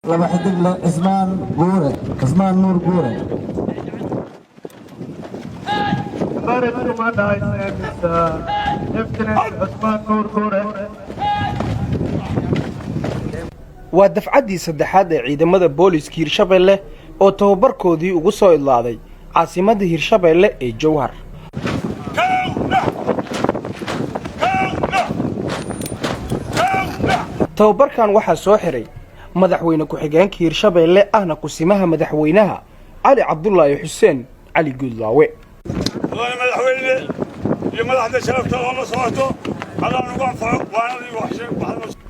لما حدق له عثمان نور قورة waa dafcaddii saddexaad ee ciidamada booliiska Hirshabeelle oo tababarkoodii ugu soo idlaaday caasimadda Hirshabeelle ee Jowhar. tababarkan waxaa soo xiray madaxweyne ku-xigeenka Hirshabeelle ahna kusimaha madaxweynaha Cali Cabdullaahi Xuseen Cali Guudlaawe.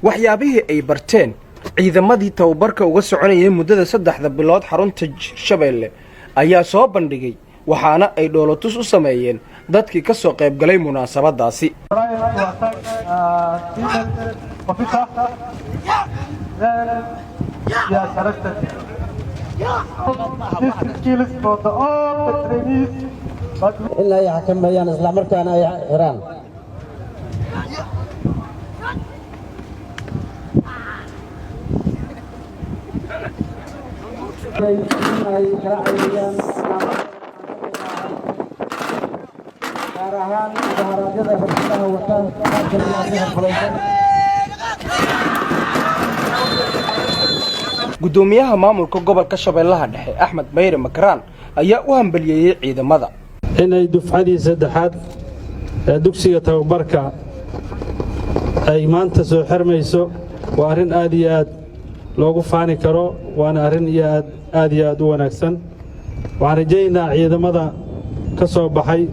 waxyaabihii ay barteen ciidamadii tababarka uga soconayay muddada 3 bilood xarunta Hirshabeelle ayaa soo bandhigay waxaana ay dhoolatus u sameeyeen dadkii ka soo qayb galay munaasabadaasi. إلا يحكم بيان إسلام مركانا إيران gudoomiyaha maamulka gobolka Shabeellaha Dhexe Axmed Mayre Makraan ayaa u hambalyeeyay ciidamada inay dufcadii saddexaad ee dugsiga tababarka ay maanta soo xirmayso waa arrin aad iyo aad loogu faani karo waana arrin aad iyo aad u wanaagsan waxaan rajaynayaa ciidamada ka soo baxay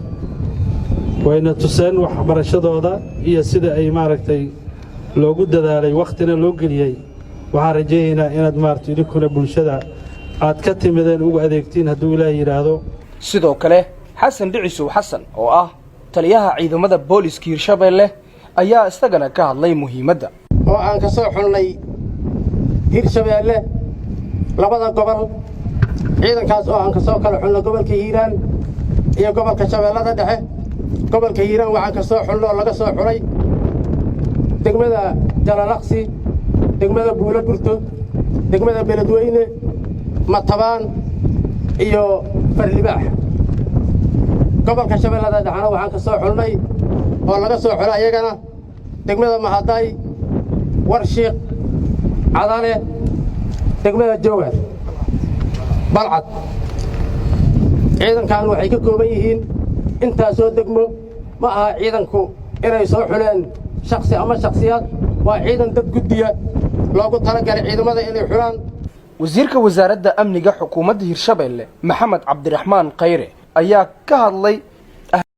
wayna tuseen waxbarashadooda iyo sida ay maaragtay loogu dadaalay waqtina loo geliyay waxaan rajaynayaa inaad maaragtay idinkuna bulshada aad ka timideen ugu adeegtiin hadduu Ilaahay yiraahdo. sidoo kale xasan dhicisow xasan oo ah taliyaha ciidamada booliiska Hirshabeelle ayaa isagana ka hadlay muhiimadda oo aan ka soo xulnay Hirshabeelle labada gobol ciidankaas oo aan ka soo kala xulnay gobolka Hiiraan iyo gobolka Shabeellada Dhexe gobolka Hiiraan waxaan ka soo xulnay laga soo xulay degmada Jalalaqsi degmada Buulaburto degmada Beledweyne Matabaan iyo Farlibaax gobolka Shabeellada Dhexe waxaan ka soo xulnay oo laga soo xulay ayagana degmada Mahaday Warshiiq Cadale degmada Jowhar Balcad ciidankan waxay ka kooban yihiin intaasoo degmo ma aha ciidanku inay soo xuleen shakhsi ama shakhsiyaad waa ciidan dad guddiya loogu talagalay ciidamada inay xulaan. wasiirka wasaaradda amniga xukuumadda Hirshabeelle Maxamed Cabdiraxmaan Khayre ayaa ka hadlay